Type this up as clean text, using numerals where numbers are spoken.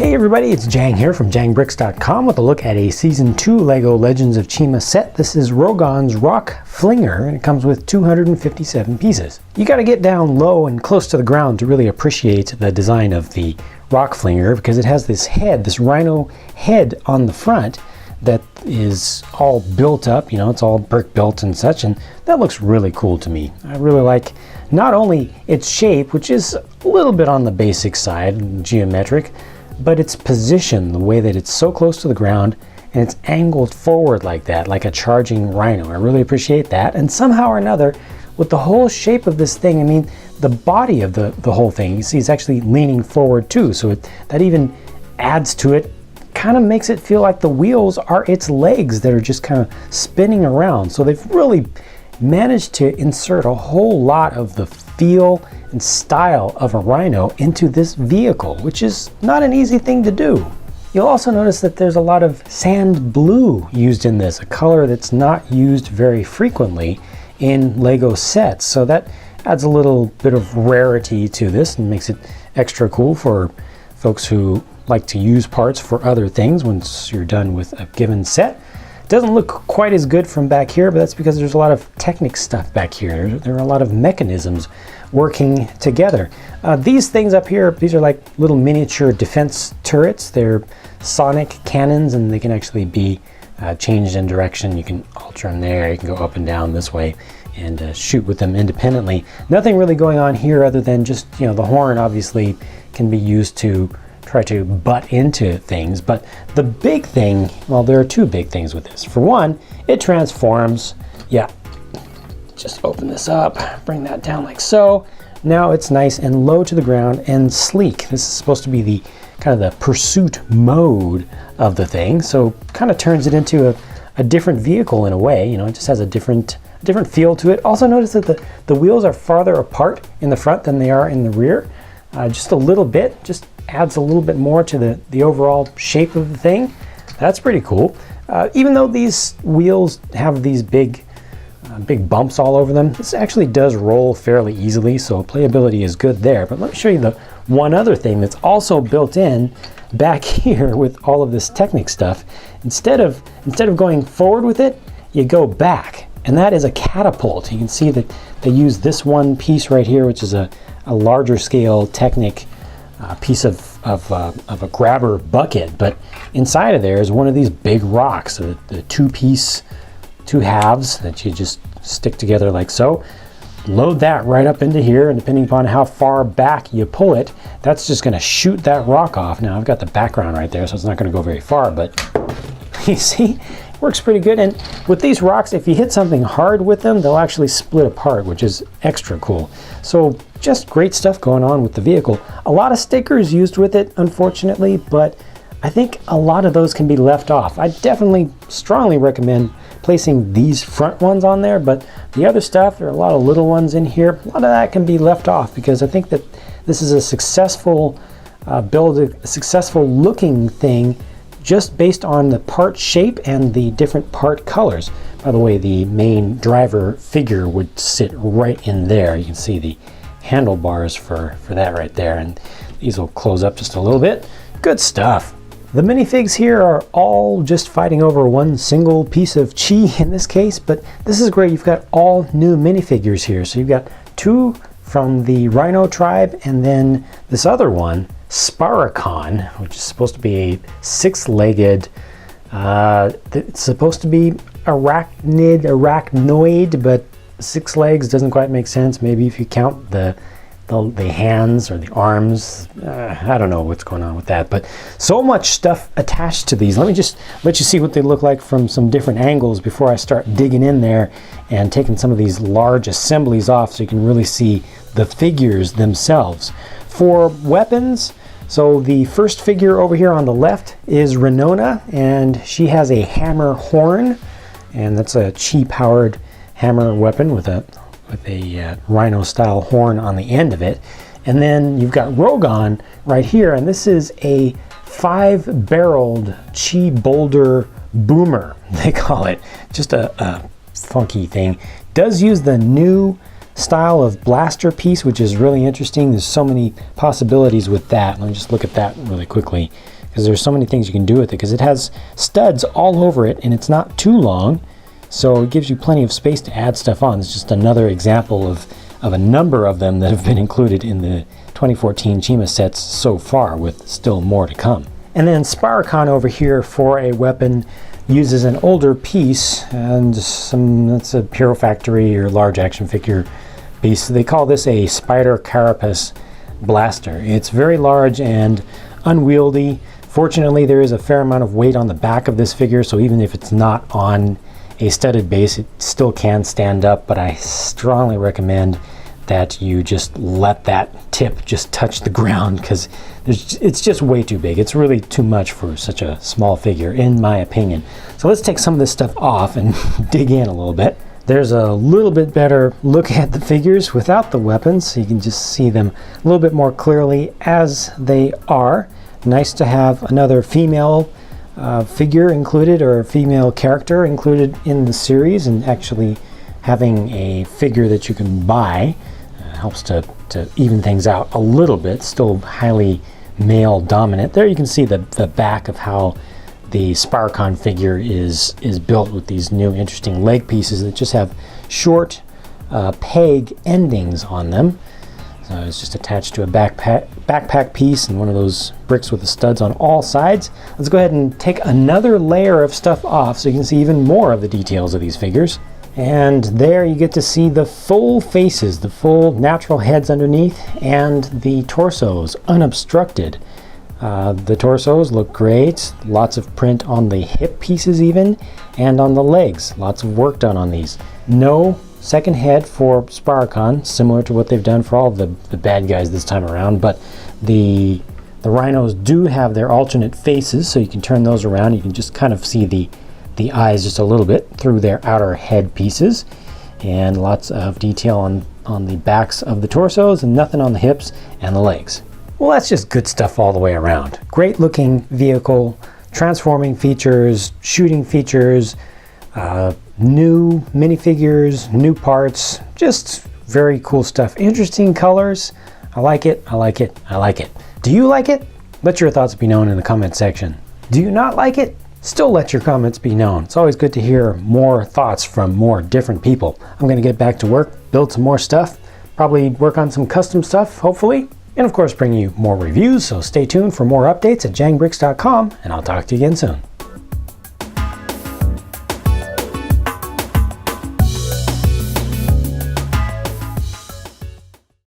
Hey everybody, it's Jang here from JangBricks.com with a look at a Season 2 LEGO Legends of Chima set. This is Rogon's Rock Flinger, and it comes with 257 pieces. You gotta get down low and close to the ground to really appreciate the design of the Rock Flinger, because it has this head, this rhino head on the front that is all built up, you know, it's all brick built and such, and that looks really cool to me. I really like not only its shape, which is a little bit on the basic side, geometric, but its position, the way that it's so close to the ground and it's angled forward like that, like a charging rhino. I really appreciate that. And somehow or another, with the whole shape of this thing, I mean, the body of the whole thing, you see it's actually leaning forward too, so that even adds to it, kind of makes it feel like the wheels are its legs that are just kind of spinning around. So they've really managed to insert a whole lot of the feel and style of a rhino into this vehicle, which is not an easy thing to do. You'll also notice that there's a lot of sand blue used in this, a color that's not used very frequently in LEGO sets. So that adds a little bit of rarity to this and makes it extra cool for folks who like to use parts for other things once you're done with a given set. Doesn't look quite as good from back here, but that's because there's a lot of Technic stuff back here. There are a lot of mechanisms working together. These things up here, these are like little miniature defense turrets. They're sonic cannons, and they can actually be changed in direction. You can alter them there, you can go up and down this way and shoot with them independently. Nothing really going on here other than just, you know, the horn obviously can be used to try to butt into things, but the big thing, well, there are two big things with this. For one, it transforms. Yeah, just open this up, bring that down like so. Now it's nice and low to the ground and sleek. This is supposed to be the kind of the pursuit mode of the thing, so kind of turns it into a different vehicle in a way. You know, it just has a different feel to it. Also notice that the wheels are farther apart in the front than they are in the rear. Just a little bit, just adds a little bit more to the overall shape of the thing. That's pretty cool. Even though these wheels have these big bumps all over them, this actually does roll fairly easily, so playability is good there. But let me show you the one other thing that's also built in back here with all of this Technic stuff. Instead of going forward with it, you go back, and that is a catapult. You can see that they use this one piece right here, which is a larger scale Technic piece of a grabber bucket, but inside of there is one of these big rocks, the two halves that you just stick together like so. Load that right up into here, and depending upon how far back you pull it, that's just going to shoot that rock off. Now I've got the background right there, so it's not going to go very far, but you see, works pretty good. And with these rocks, if you hit something hard with them, they'll actually split apart, which is extra cool. So just great stuff going on with the vehicle. A lot of stickers used with it, unfortunately, but I think a lot of those can be left off. I definitely strongly recommend placing these front ones on there, but the other stuff, there are a lot of little ones in here. A lot of that can be left off, because I think that this is a successful build, a successful looking thing, just based on the part shape and the different part colors. By the way, the main driver figure would sit right in there. You can see the handlebars for that right there, and these will close up just a little bit. Good stuff. The minifigs here are all just fighting over one single piece of chi in this case, but this is great. You've got all new minifigures here. So you've got two from the Rhino tribe, and then this other one, Sparacon, which is supposed to be a six-legged, it's supposed to be arachnoid, but 6 legs doesn't quite make sense. Maybe if you count the hands or the arms, I don't know what's going on with that, but so much stuff attached to these. Let me just let you see what they look like from some different angles before I start digging in there and taking some of these large assemblies off, so you can really see the figures themselves. For weapons, so the first figure over here on the left is Renona, and she has a hammer horn, and that's a chi-powered hammer weapon with a rhino style horn on the end of it. And then you've got Rogon right here, and this is a 5-barreled chi boulder boomer, they call it. Just a funky thing. Does use the new style of blaster piece, which is really interesting. There's so many possibilities with that. Let me just look at that really quickly, because there's so many things you can do with it, because it has studs all over it and it's not too long, so it gives you plenty of space to add stuff on. It's just another example of a number of them that have been included in the 2014 Chima sets so far, with still more to come. And then Spiricon over here for a weapon uses an older piece, and that's a Hero Factory or large action figure piece. They call this a Spider Carapace blaster. It's very large and unwieldy. Fortunately, there is a fair amount of weight on the back of this figure, so even if it's not on a studded base, it still can stand up, but I strongly recommend that you just let that tip just touch the ground, because it's just way too big. It's really too much for such a small figure, in my opinion. So let's take some of this stuff off and dig in a little bit. There's a little bit better look at the figures without the weapons, so you can just see them a little bit more clearly as they are. Nice to have another female figure included, or a female character included in the series, and actually having a figure that you can buy helps to even things out a little bit. Still highly male dominant. There you can see the back of how the Spiricon figure is built, with these new interesting leg pieces that just have short peg endings on them. So it's just attached to a backpack piece and one of those bricks with the studs on all sides. Let's go ahead and take another layer of stuff off so you can see even more of the details of these figures. And there you get to see the full faces, the full natural heads underneath, and the torsos unobstructed. The torsos look great. Lots of print on the hip pieces even, and on the legs. Lots of work done on these. No second head for Spiricon, similar to what they've done for all of the bad guys this time around, but the rhinos do have their alternate faces, so you can turn those around. You can just kind of see the eyes just a little bit through their outer head pieces, and lots of detail on the backs of the torsos, and nothing on the hips and the legs. Well, that's just good stuff all the way around. Great looking vehicle, transforming features, shooting features, new minifigures, new parts, just very cool stuff. Interesting colors. I like it, I like it, I like it. Do you like it? Let your thoughts be known in the comment section. Do you not like it? Still let your comments be known. It's always good to hear more thoughts from more different people. I'm gonna get back to work, build some more stuff, probably work on some custom stuff, hopefully, and of course bring you more reviews, so stay tuned for more updates at jangbricks.com, and I'll talk to you again soon.